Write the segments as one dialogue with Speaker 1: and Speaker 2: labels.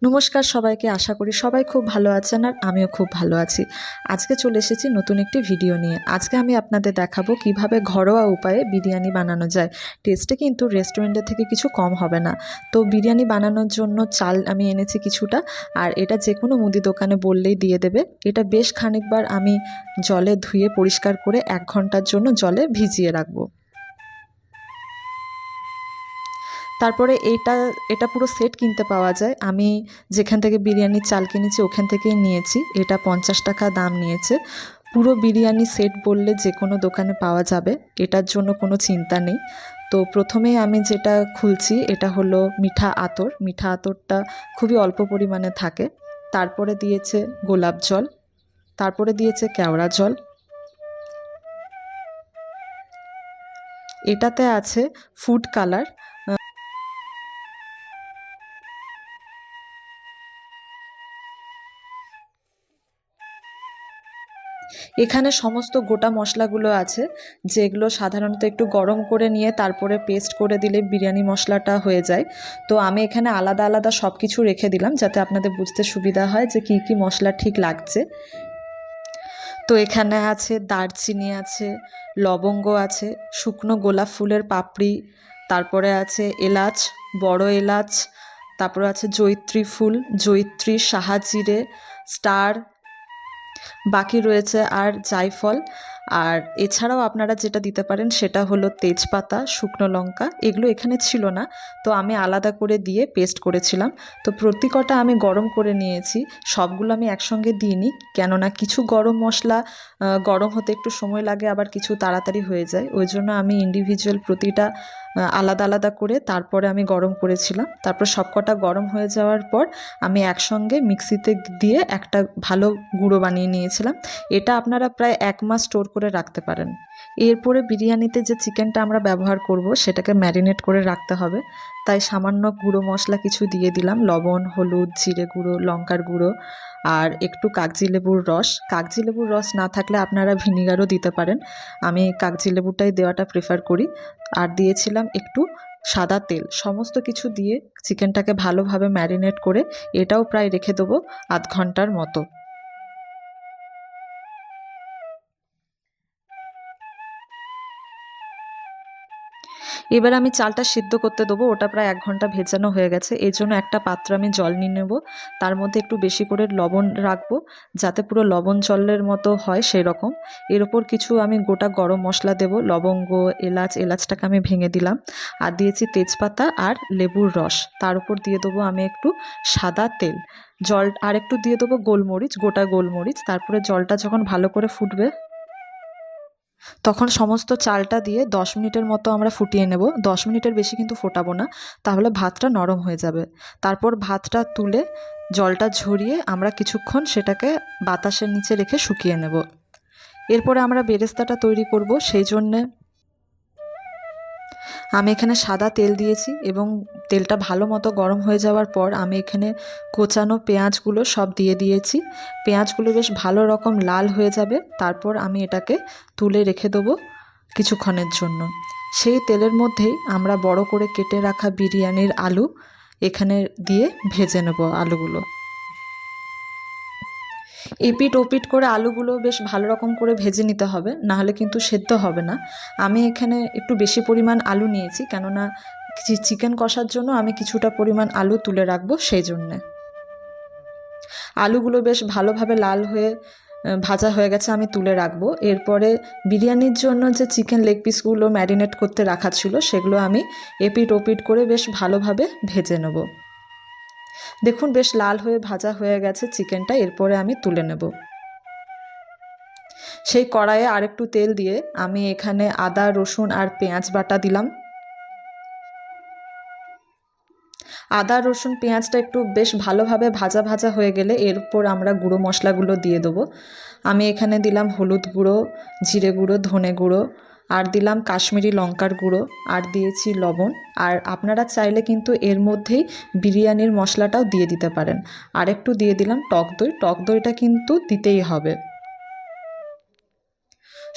Speaker 1: নমস্কার সবাইকে, আশা করি সবাই খুব ভালো আছেন আর আমিও খুব ভালো আছি। আজকে চলে এসেছি নতুন একটি ভিডিও নিয়ে। আজকে আমি আপনাদের দেখাবো কিভাবে ঘরোয়া উপায়ে বিরিয়ানি বানানো যায়। টেস্টে কিন্তু রেস্টুরেন্টের থেকে কিছু কম হবে না। তো বিরিয়ানি বানানোর জন্য চাল আমি এনেছি কিছুটা, আর এটা যে কোনো মুদি দোকানে বললেই দিয়ে দেবে। এটা বেশ খানিকবার আমি জলে ধুয়ে পরিষ্কার করে 1 ঘন্টার জন্য জলে ভিজিয়ে রাখবো। তারপরে এটা পুরো সেট কিনতে পাওয়া যায়। আমি যেখান থেকে বিরিয়ানির চাল কিনেছি ওখান থেকেই নিয়েছি। এটা 50 টাকা দাম নিয়েছে। পুরো বিরিয়ানি সেট বললে যে কোনো দোকানে পাওয়া যাবে, এটার জন্য কোনো চিন্তা নেই। তো প্রথমেই আমি যেটা খুলছি এটা হলো মিঠা আতর। মিঠা আতরটা খুবই অল্প পরিমাণে থাকে। তারপরে দিয়েছে গোলাপ জল, তারপরে দিয়েছে কেওড়া জল, এটাতে আছে ফুড কালার। এখানে সমস্ত গোটা মশলাগুলো আছে, যেগুলো সাধারণত একটু গরম করে নিয়ে তারপরে পেস্ট করে দিলে বিরিয়ানি মশলাটা হয়ে যায়। তো আমি এখানে আলাদা আলাদা সব কিছু রেখে দিলাম যাতে আপনাদের বুঝতে সুবিধা হয় যে কী কী মশলা ঠিক লাগছে। তো এখানে আছে দারচিনি, আছে লবঙ্গ, আছে শুকনো গোলাপ ফুলের পাপড়ি, তারপরে আছে এলাচ, বড় এলাচ, তারপরে আছে জয়িত্রী ফুল, জয়িত্রী, সাহাজিরে, স্টার, বাকি রয়েছে আর জায়ফল। আর এছাড়াও আপনারা যেটা দিতে পারেন সেটা হলো তেজপাতা, শুকনো লঙ্কা। এগুলো এখানে ছিল না, তো আমি আলাদা করে দিয়ে পেস্ট করেছিলাম। তো প্রতিকটা আমি গরম করে নিয়েছি, সবগুলো আমি একসঙ্গে দিইনি, কেননা কিছু গরম মশলা গরম হতে একটু সময় লাগে, আবার কিছু তাড়াতাড়ি হয়ে যায়। ওই জন্য আমি ইন্ডিভিজুয়াল প্রতিটা আলাদা আলাদা করে তারপরে আমি গরম করেছিলাম। তারপর সবকটা গরম হয়ে যাওয়ার পর আমি একসঙ্গে মিক্সিতে দিয়ে একটা ভালো গুঁড়ো বানিয়ে নিয়েছিলাম। এটা আপনারা প্রায় 1 মাস স্টোর করে রাখতে পারেন। এরপরে বিরিয়ানিতে যে চিকেনটা আমরা ব্যবহার করব সেটাকে ম্যারিনেট করে রাখতে হবে, তাই সামান্য গুঁড়ো মশলা কিছু দিয়ে দিলাম, লবণ, হলুদ, জিরে গুঁড়ো, লঙ্কার গুঁড়ো, আর একটু কাগজি লেবুর রস। কাগজি লেবুর রস না থাকলে আপনারা ভিনিগারও দিতে পারেন, আমি কাগজি লেবুটাই দেওয়াটা প্রেফার করি। আর দিয়েছিলাম একটু সাদা তেল। সমস্ত কিছু দিয়ে চিকেনটাকে ভালোভাবে ম্যারিনেট করে এটাও প্রায় রেখে দেবো 1/2 ঘন্টার মতো। এবার আমি চালটা সিদ্ধ করতে দেবো, ওটা প্রায় 1 ঘন্টা ভেজানো হয়ে গেছে। এই জন্য একটা পাত্র আমি জল নিয়ে নেব, তার মধ্যে একটু বেশি করে লবণ রাখবো যাতে পুরো লবণ জলের মতো হয় সেই রকম। এর ওপর কিছু আমি গোটা গরম মশলা দেব, লবঙ্গ, এলাচ, এলাচটাকে আমি ভেঙে দিলাম, আর দিয়েছি তেজপাতা আর লেবুর রস। তার উপর দিয়ে দেবো আমি একটু সাদা তেল, জল, আর একটু দিয়ে দেবো গোলমরিচ, গোটা গোলমরিচ। তারপরে জলটা যখন ভালো করে ফুটবে তখন সমস্ত চালটা দিয়ে 10 মিনিটের মতো আমরা ফুটিয়ে নেব। 10 মিনিটের বেশি কিন্তু ফোটাবো না, তাহলে ভাতটা নরম হয়ে যাবে। তারপর ভাতটা তুলে জলটা ঝরিয়ে আমরা কিছুক্ষণ সেটাকে বাতাসের নিচে রেখে শুকিয়ে নেব। এরপরে আমরা বেরেস্তাটা তৈরি করব, সেই জন্যে আমি এখানে সাদা তেল দিয়েছি এবং তেলটা ভালো মতো গরম হয়ে যাওয়ার পর আমি এখানে কোচানো পেঁয়াজগুলো সব দিয়ে দিয়েছি। পেঁয়াজগুলো বেশ ভালো রকম লাল হয়ে যাবে, তারপর আমি এটাকে তুলে রেখে দেবো কিছুক্ষণের জন্য। সেই তেলের মধ্যেই আমরা বড় করে কেটে রাখা বিরিয়ানির আলু এখানে দিয়ে ভেজে নেব আলুগুলো। এপিট ওপিট করে আলুগুলো বেশ ভালো রকম করে ভেজে নিতে হবে, নাহলে কিন্তু সেদ্ধ হবে না। আমি এখানে একটু বেশি পরিমাণ আলু নিয়েছি, কেননা চিকেন কষার জন্য আমি কিছুটা পরিমাণ আলু তুলে রাখবো, সেই জন্যে। আলুগুলো বেশ ভালোভাবে লাল হয়ে ভাজা হয়ে গেছে, আমি তুলে রাখবো। এরপরে বিরিয়ানির জন্য যে চিকেন লেগ পিসগুলো ম্যারিনেট করতে রাখা ছিল সেগুলো আমি এপিট ওপিট করে বেশ ভালোভাবে ভেজে নেব। দেখুন বেশ লাল হয়ে ভাজা হয়ে গেছে চিকেনটা, এরপরে আমি তুলে নেব। সেই কড়াইয়ে আরেকটু তেল দিয়ে আমি এখানে আদা, রসুন আর পেঁয়াজ বাটা দিলাম। আদা, রসুন, পেঁয়াজটা একটু বেশ ভালোভাবে ভাজা ভাজা হয়ে গেলে এরপর আমরা গুঁড়ো মশলাগুলো দিয়ে দেবো। আমি এখানে দিলাম হলুদ গুঁড়ো, জিরে গুঁড়ো, ধনে গুঁড়ো, আর দিলাম কাশ্মীরি লঙ্কার গুঁড়ো, আর দিয়েছি লবণ। আর আপনারা চাইলে কিন্তু এর মধ্যেই বিরিয়ানির মশলাটাও দিয়ে দিতে পারেন। আর একটু দিয়ে দিলাম টক দই, টক দইটা কিন্তু দিতেই হবে।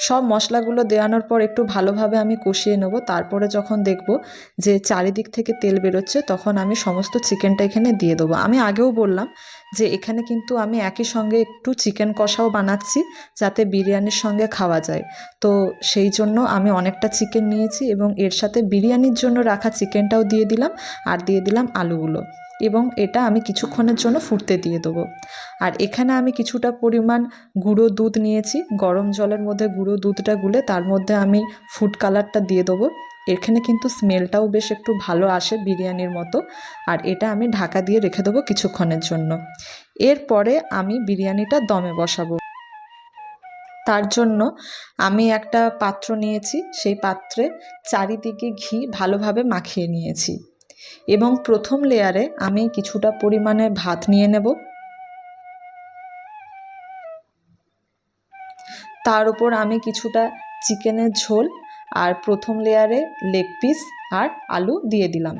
Speaker 1: সব মশলাগুলো দেওয়ানোর পর একটু ভালোভাবে আমি কষিয়ে নেব। তারপরে যখন দেখব যে চারিদিক থেকে তেল বেরোচ্ছে, তখন আমি সমস্ত চিকেনটা এখানে দিয়ে দেবো। আমি আগেও বললাম যে এখানে কিন্তু আমি একই সঙ্গে একটু চিকেন কষাও বানাচ্ছি, যাতে বিরিয়ানির সঙ্গে খাওয়া যায়। তো সেই জন্য আমি অনেকটা চিকেন নিয়েছি এবং এর সাথে বিরিয়ানির জন্য রাখা চিকেনটাও দিয়ে দিলাম, আর দিয়ে দিলাম আলুগুলো, এবং এটা আমি কিছুক্ষণের জন্য ফুটতে দিয়ে দেবো। আর এখানে আমি কিছুটা পরিমাণ গুঁড়ো দুধ নিয়েছি, গরম জলের মধ্যে গুঁড়ো দুধটা গুলে তার মধ্যে আমি ফুড কালারটা দিয়ে দেবো। এখানে কিন্তু স্মেলটাও বেশ একটু ভালো আসে বিরিয়ানির মতো। আর এটা আমি ঢাকা দিয়ে রেখে দেবো কিছুক্ষণের জন্য। এরপরে আমি বিরিয়ানিটা দমে বসাবো। তার জন্য আমি একটা পাত্র নিয়েছি, সেই পাত্রে চারিদিকে ঘি ভালোভাবে মাখিয়ে নিয়েছি, এবং প্রথম লেয়ারে আমি কিছুটা পরিমাণে ভাত নিয়ে নেব। তার উপর আমি কিছুটা চিকেনের ঝোল আর প্রথম লেয়ারে লেগ পিস আর আলু দিয়ে দিলাম।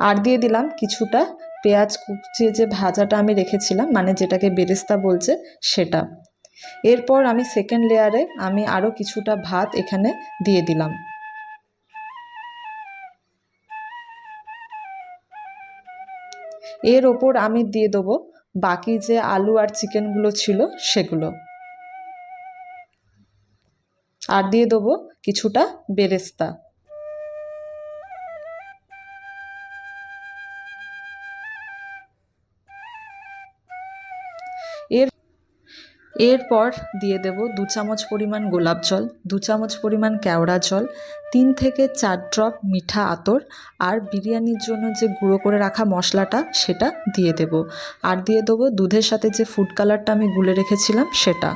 Speaker 1: আর দিয়ে দিলাম কিছুটা পেঁয়াজ কুচিয়ে যে ভাজাটা আমি রেখেছিলাম, মানে যেটাকে বেরেস্তা বলছে, সেটা। এরপর আমি সেকেন্ড লেয়ারে আমি আরও কিছুটা ভাত এখানে দিয়ে দিলাম। এর ওপর আমি দিয়ে দেবো বাকি যে আলু আর চিকেনগুলো ছিল সেগুলো, আর দিয়ে দেবো কিছুটা বেরেস্তা। এরপর দিয়ে দেব 2 চামচ পরিমাণ গোলাপ জল, 2 চামচ পরিমাণ কেওড়া জল, 3 থেকে 4 ড্রপ মিঠা আতর, আর বিরিয়ানির জন্য যে গুঁড়ো করে রাখা মশলাটা সেটা দিয়ে দেব। আর দিয়ে দেবো দুধের সাথে যে ফুড কালারটা আমি গুলে রেখেছিলাম সেটা।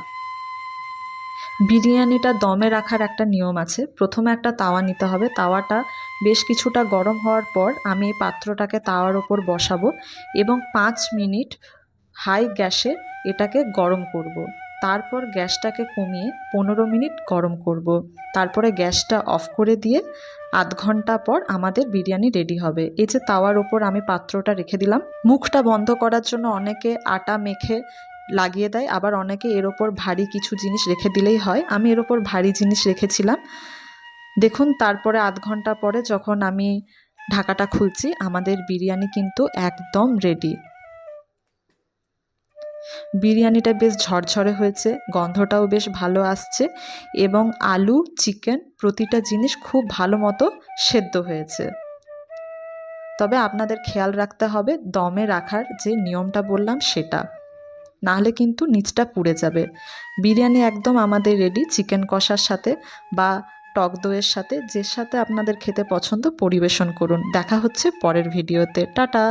Speaker 1: বিরিয়ানিটা দমে রাখার একটা নিয়ম আছে। প্রথমে একটা তাওয়া নিতে হবে, তাওয়াটা বেশ কিছুটা গরম হওয়ার পর আমি এই পাত্রটাকে তাওয়ার ওপর বসাবো এবং 5 মিনিট হাই গ্যাসে এটাকে গরম করব। তারপর গ্যাসটাকে কমিয়ে 15 মিনিট গরম করব। তারপরে গ্যাসটা অফ করে দিয়ে আধ ঘন্টা পর আমাদের বিরিয়ানি রেডি হবে। এই যে তাওয়ার ওপর আমি পাত্রটা রেখে দিলাম, মুখটা বন্ধ করার জন্য অনেকে আটা মেখে লাগিয়ে দেয়, আবার অনেকে এর ওপর ভারী কিছু জিনিস রেখে দিলেই হয়। আমি এর ওপর ভারী জিনিস রেখেছিলাম। দেখুন, তারপরে আধ ঘন্টা পরে যখন আমি ঢাকাটা খুলছি, আমাদের বিরিয়ানি কিন্তু একদম রেডি। বিরিয়ানিটা বেশ ঝরঝরে হয়েছে, গন্ধটাও বেশ ভালো আসছে, এবং আলু, চিকেন প্রতিটা জিনিস খুব ভালো মতো সেদ্ধ হয়েছে। তবে আপনাদের খেয়াল রাখতে হবে দমে রাখার যে নিয়মটা বললাম সেটা, নাহলে কিন্তু নিচটা পুড়ে যাবে। বিরিয়ানি একদম আমাদের রেডি। চিকেন কষার সাথে বা টক দইয়ের সাথে, যে সাথে আপনাদের খেতে পছন্দ, পরিবেশন করুন। দেখা হচ্ছে পরের ভিডিওতে। টাটা।